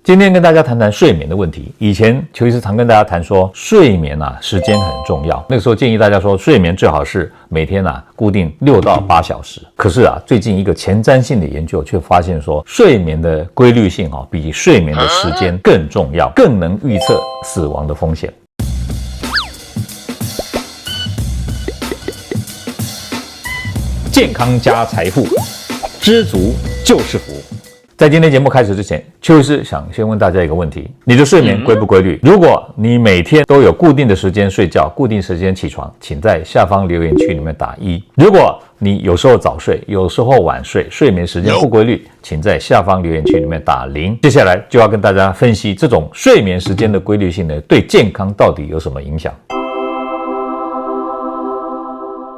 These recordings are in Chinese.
今天跟大家談談睡眠的問題。以前邱醫師常跟大家談說，睡眠時間很重要。那個時候建議大家說，睡眠最好是每天固定6到8小時。可是最近一個前瞻性的研究卻發現說，睡眠的規律性比睡眠的時間更重要，更能預測死亡的風險。健康加財富，知足就是福。在今天節目開始之前，邱醫師想先問大家一個問題：你的睡眠規不規律？如果你每天都有固定的時間睡覺，固定時間起床，請在下方留言區裡面打1。如果你有時候早睡，有時候晚睡，睡眠時間不規律，請在下方留言區裡面打0。接下來就要跟大家分析這種睡眠時間的規律性呢，對健康到底有什麼影響？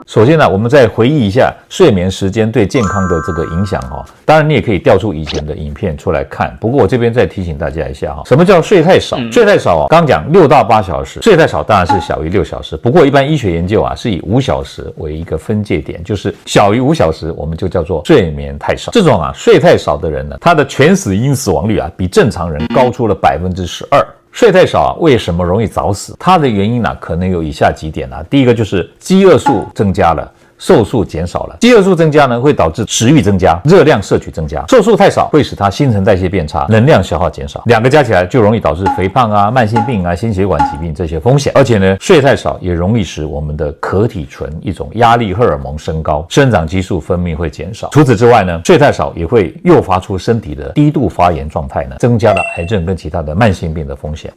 首先我們再回憶一下睡眠時間对健康的這個影響當然你也可以調出以前的影片出來看。不過我這邊再提醒大家一下什麼叫睡太少？睡太少剛講6到8小時，睡太少當然是小於6小時。不過一般醫學研究是以5小時為一個分界點，就是小於5小時我們就叫做睡眠太少。這種睡太少的人呢，他的全死因死亡率比正常人高出了12%。睡太少為什麼容易早死？它的原因可能有以下幾點第一個就是飢餓素增加了，瘦素減少了。飢餓素增加呢，會導致食慾增加，熱量攝取增加；瘦素太少，會使它新陳代謝變差，能量消耗減少。2個加起來就容易導致肥胖慢性病心血管疾病這些風險。而且呢，睡太少也容易使我們的可體醇一種壓力荷爾蒙升高，生長激素分泌會減少。除此之外呢，睡太少也會誘發出身體的低度發炎狀態呢，增加了癌症跟其他的慢性病的風險。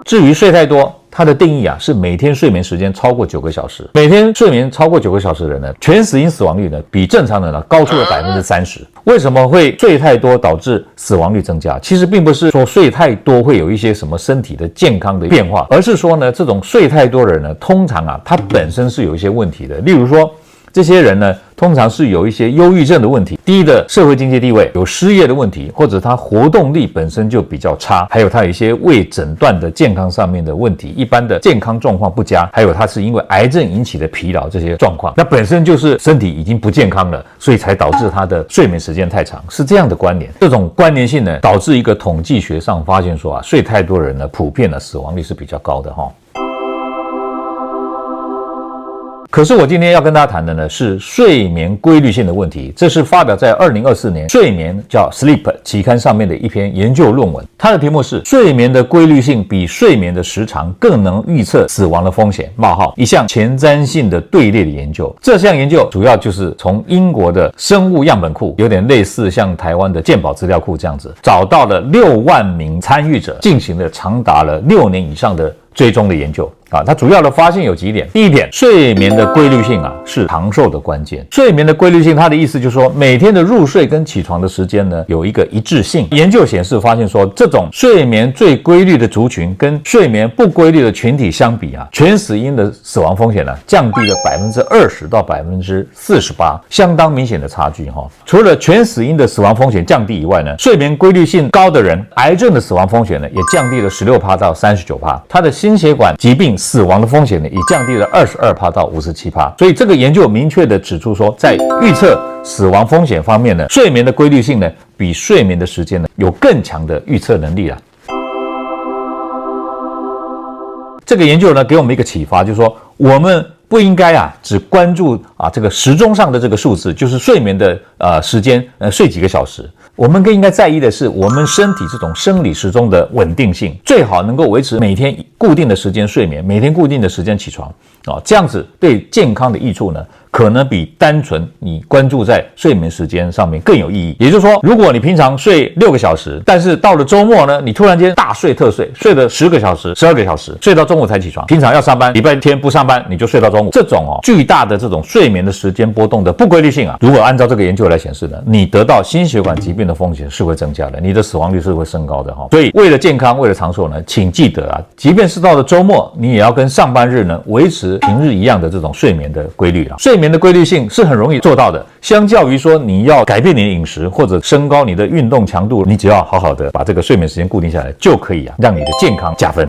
至於睡太多，它的定義是每天睡眠時間超過9個小時。每天睡眠超過9個小時的人呢，全死因死亡率呢比正常人高出了30%。為什麼會睡太多導致死亡率增加？其實並不是說睡太多會有一些什麼身體的健康的變化，而是說呢，這種睡太多的人呢，通常他本身是有一些問題的。例如說，這些人呢，通常是有一些憂鬱症的問題，低的社會經濟地位，有失業的問題，或者他活動力本身就比較差，還有他有一些未診斷的健康上面的問題，一般的健康狀況不佳，還有他是因為癌症引起的疲勞这些狀況，那本身就是身體已經不健康了，所以才導致他的睡眠時間太長，是這樣的關聯。這種關聯性呢，導致一個統計學上發現說睡太多人呢，普遍的死亡率是比較高的可是我今天要跟大家談的呢，是睡眠規律性的問題。這是發表在2024年睡眠叫 Sleep 期刊上面的一篇研究論文。它的題目是睡眠的規律性比睡眠的時長更能預測死亡的風險，一項前瞻性的隊列的研究。這項研究主要就是從英國的生物樣本庫，有點類似像台灣的健保資料庫這樣子，找到了6萬名參與者，進行了長達了6年以上的追蹤的研究。它主要的發現有幾點。第一點，睡眠的規律性是長壽的關鍵。睡眠的規律性，它的意思就是說，每天的入睡跟起床的時間呢，有一個一致性。研究显示发现说，這種睡眠最規律的族群跟睡眠不規律的群體相比全死因的死亡風險呢，降低了20%到48%，相當明顯的差距除了全死因的死亡風險降低以外呢，睡眠規律性高的人，癌症的死亡風險呢，也降低了16%到39%。他的心血管疾病死亡的風險呢，也降低了22%到57%。所以這個研究明確的指出說，在預測死亡風險方面呢，睡眠的規律性呢，比睡眠的時間呢，有更強的預測能力啦。這個研究呢，給我們一個啟發，就是說我們不應該只關注這個時鐘上的這個數字，就是睡眠的時間，睡幾個小時。我們更應該在意的是我們身體這種生理時鐘的穩定性，最好能夠維持每天固定的時間睡眠，每天固定的時間起床這樣子对健康的益處呢，可能比单純你關注在睡眠時間上面更有意義。也就是說，如果你平常睡6個小時，但是到了周末呢，你突然間大睡特睡，睡了10個小時、12個小時，睡到中午才起床，平常要上班，禮拜天不上班，你就睡到中午，這種巨大的這種睡眠的時間波動的不規律性如果按照這個研究來顯示呢，你得到心血管疾病的風險是會增加的，你的死亡率是會升高的所以為了健康，為了長壽呢，請記得即便是到了周末，你也要跟上班日呢維持平日一樣的這種睡眠的規律睡眠的規律性是很容易做到的，相較於說你要改變你的飲食或者升高你的運動強度，你只要好好的把這個睡眠時間固定下來，就可以讓你的健康加分。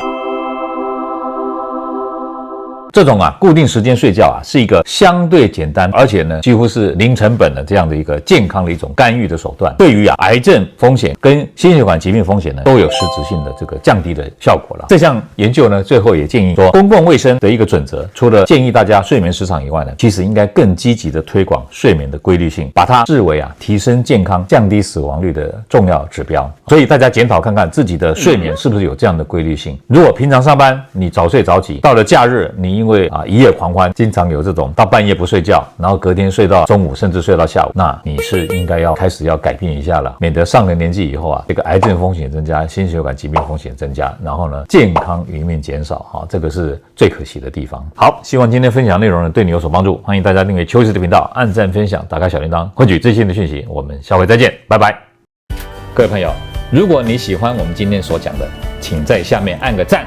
這種固定時間睡覺是一個相對簡單，而且呢幾乎是零成本的這樣的一個健康的一種干預的手段，對於癌症風險跟心血管疾病風險呢都有實質性的这個降低的效果了。這項研究呢最後也建議說，公共衛生的一個準則，除了建議大家睡眠時長以外呢，其實應該更積極的推廣睡眠的規律性，把它視為提升健康、降低死亡率的重要指標。所以大家檢討看看自己的睡眠是不是有這樣的規律性。如果平常上班你早睡早起，到了假日你因為一夜狂歡，經常有這種到半夜不睡覺，然後隔天睡到中午甚至睡到下午，那你是應該要開始要改变一下了，免得上了年紀以後这個癌症風險增加，心血管疾病風險增加，然後呢健康餘命減少這個是最可惜的地方。好，希望今天分享內容呢對你有所幫助，歡迎大家訂閱邱醫師的頻道，按讚分享，打開小鈴鐺，獲取最新的訊息。我們下回再見，拜拜。各位朋友，如果你喜歡我們今天所講的，請在下面按個讚。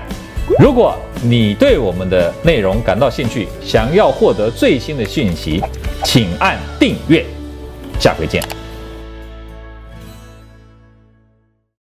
如果你對我們的內容感到興趣，想要獲得最新的訊息，請按訂閱。下回見。